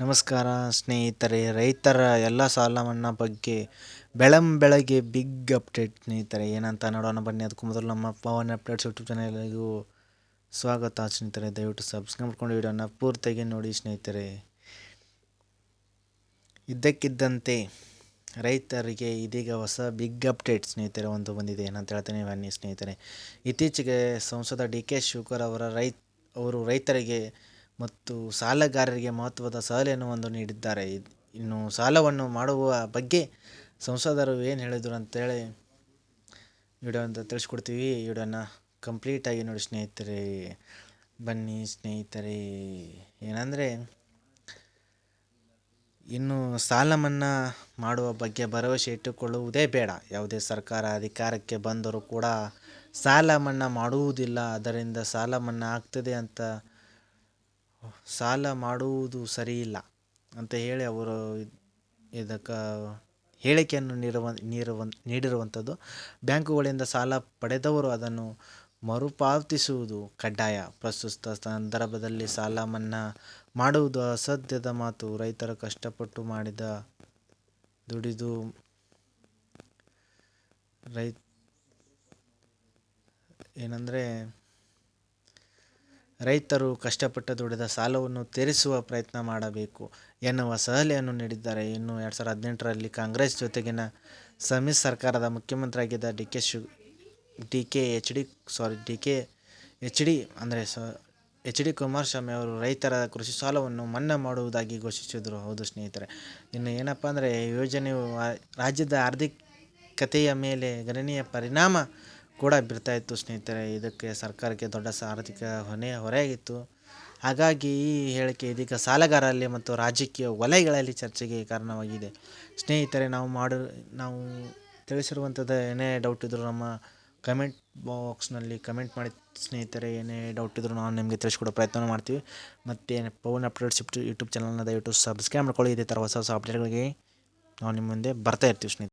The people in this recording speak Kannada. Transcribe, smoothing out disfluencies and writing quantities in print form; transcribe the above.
ನಮಸ್ಕಾರ ಸ್ನೇಹಿತರೆ, ರೈತರ ಎಲ್ಲ ಸಾಲ ಮನ್ನಾ ಬಗ್ಗೆ ಬೆಳಂಬೆಳಗ್ಗೆ ಬಿಗ್ ಅಪ್ಡೇಟ್ ಸ್ನೇಹಿತರೆ. ಏನಂತ ನೋಡೋಣ ಬನ್ನಿ. ಅದಕ್ಕೂ ಮೊದಲು ನಮ್ಮ ಪವನ್ ಅಪ್ಡೇಟ್ಸ್ ಯೂಟ್ಯೂಬ್ ಚಾನಲ್ಗೂ ಸ್ವಾಗತ ಸ್ನೇಹಿತರೆ. ದಯವಿಟ್ಟು ಸಬ್ಸ್ಕ್ರೈಬ್ ಮಾಡ್ಕೊಂಡು ವಿಡಿಯೋನ ಪೂರ್ತಿಯಾಗಿ ನೋಡಿ ಸ್ನೇಹಿತರೆ. ಇದ್ದಕ್ಕಿದ್ದಂತೆ ರೈತರಿಗೆ ಇದೀಗ ಹೊಸ ಬಿಗ್ ಅಪ್ಡೇಟ್ ಸ್ನೇಹಿತರೆ ಒಂದು ಬಂದಿದೆ. ಏನಂತ ಹೇಳ್ತೇನೆ ಬನ್ನಿ ಸ್ನೇಹಿತರೆ. ಇತ್ತೀಚೆಗೆ ಸಂಸದ ಡಿ.ಕೆ. ಶಿವಕುಮಾರ್ ಅವರು ರೈತರಿಗೆ ಮತ್ತು ಸಾಲಗಾರರಿಗೆ ಮಹತ್ವದ ಸಲಹೆಯನ್ನು ಒಂದು ನೀಡಿದ್ದಾರೆ. ಇನ್ನು ಸಾಲವನ್ನು ಮಾಡುವ ಬಗ್ಗೆ ಸಂಸದರು ಏನು ಹೇಳಿದರು ಅಂತೇಳಿ ವಿಡಿಯೋ ಅಂತ ತಿಳಿಸ್ಕೊಡ್ತೀವಿ. ವಿಡಿಯೋನ ಕಂಪ್ಲೀಟಾಗಿ ನೋಡಿ ಸ್ನೇಹಿತರೆ. ಬನ್ನಿ ಸ್ನೇಹಿತರೆ. ಏನಂದರೆ, ಇನ್ನು ಸಾಲ ಮನ್ನಾ ಮಾಡುವ ಬಗ್ಗೆ ಭರವಸೆ ಇಟ್ಟುಕೊಳ್ಳುವುದೇ ಬೇಡ. ಯಾವುದೇ ಸರ್ಕಾರ ಅಧಿಕಾರಕ್ಕೆ ಬಂದರೂ ಕೂಡ ಸಾಲ ಮನ್ನಾ ಮಾಡುವುದಿಲ್ಲ. ಅದರಿಂದ ಸಾಲ ಮನ್ನಾ ಆಗ್ತದೆ ಅಂತ ಸಾಲ ಮಾಡುವುದು ಸರಿಯಿಲ್ಲ ಅಂತ ಹೇಳಿ ಅವರು ಇದಕ್ಕೆ ಹೇಳಿಕೆಯನ್ನು ನೀಡಿರುವಂಥದ್ದು. ಬ್ಯಾಂಕುಗಳಿಂದ ಸಾಲ ಪಡೆದವರು ಅದನ್ನು ಮರುಪಾವತಿಸುವುದು ಕಡ್ಡಾಯ. ಪ್ರಸ್ತುತ ಸಂದರ್ಭದಲ್ಲಿ ಸಾಲ ಮನ್ನಾ ಮಾಡುವುದು ಅಸಾಧ್ಯದ ಮಾತು. ರೈತರು ಕಷ್ಟಪಟ್ಟು ದುಡಿದು ರೈತರು ಕಷ್ಟಪಟ್ಟು ದುಡಿದ ಸಾಲವನ್ನು ತೀರಿಸುವ ಪ್ರಯತ್ನ ಮಾಡಬೇಕು ಎನ್ನುವ ಸಲಹೆಯನ್ನು ನೀಡಿದ್ದಾರೆ. ಇನ್ನು 2018ರಲ್ಲಿ ಕಾಂಗ್ರೆಸ್ ಜೊತೆಗಿನ ಸಮ್ಮಿಶ್ರ ಸರ್ಕಾರದ ಮುಖ್ಯಮಂತ್ರಿಯಾಗಿದ್ದ ಎಚ್ ಡಿ ಕುಮಾರಸ್ವಾಮಿ ಅವರು ರೈತರ ಕೃಷಿ ಸಾಲವನ್ನು ಮನ್ನಾ ಮಾಡುವುದಾಗಿ ಘೋಷಿಸಿದರು. ಹೌದು ಸ್ನೇಹಿತರೆ. ಇನ್ನು ಏನಪ್ಪ ಅಂದರೆ, ಯೋಜನೆಯು ರಾಜ್ಯದ ಆರ್ಥಿಕತೆಯ ಮೇಲೆ ಗಣನೀಯ ಪರಿಣಾಮ ಕೂಡ ಬೀರ್ತಾ ಇತ್ತು ಸ್ನೇಹಿತರೆ. ಇದಕ್ಕೆ ಸರ್ಕಾರಕ್ಕೆ ದೊಡ್ಡ ಆರ್ಥಿಕ ಹೊರೆಯಾಗಿತ್ತು. ಹಾಗಾಗಿ ಈ ಹೇಳಿಕೆ ಇದೀಗ ಸಾಲಗಾರರಲ್ಲಿ ಮತ್ತು ರಾಜಕೀಯ ವಲಯಗಳಲ್ಲಿ ಚರ್ಚೆಗೆ ಕಾರಣವಾಗಿದೆ ಸ್ನೇಹಿತರೆ. ನಾವು ತಿಳಿಸಿರುವಂಥದ್ದು ಏನೇ ಡೌಟ್ ಇದ್ದರೂ ನಮ್ಮ ಕಮೆಂಟ್ ಬಾಕ್ಸ್ನಲ್ಲಿ ಕಮೆಂಟ್ ಮಾಡಿ ಸ್ನೇಹಿತರೆ. ಏನೇ ಡೌಟ್ ಇದ್ದರೂ ನಾವು ನಿಮಗೆ ತಿಳಿಸ್ಕೊಡೋ ಪ್ರಯತ್ನ ಮಾಡ್ತೀವಿ. ಮತ್ತು ಪವನ್ ಅಪ್ಡೇಟ್ಸ್ ಯೂಟ್ಯೂಬ್ ಚಾನಲ್ನ ದಯವಿಟ್ಟು ಸಬ್ಸ್ಕ್ರೈಬ್ ಮಾಡ್ಕೊಳ್ಳಿ. ಇದೇ ಥರ ಹೊಸ ಅಪ್ಡೇಟ್ಗಳಿಗೆ ನಾವು ನಿಮ್ಮ ಮುಂದೆ ಬರ್ತಾ ಇರ್ತೀವಿ ಸ್ನೇಹಿತರೆ.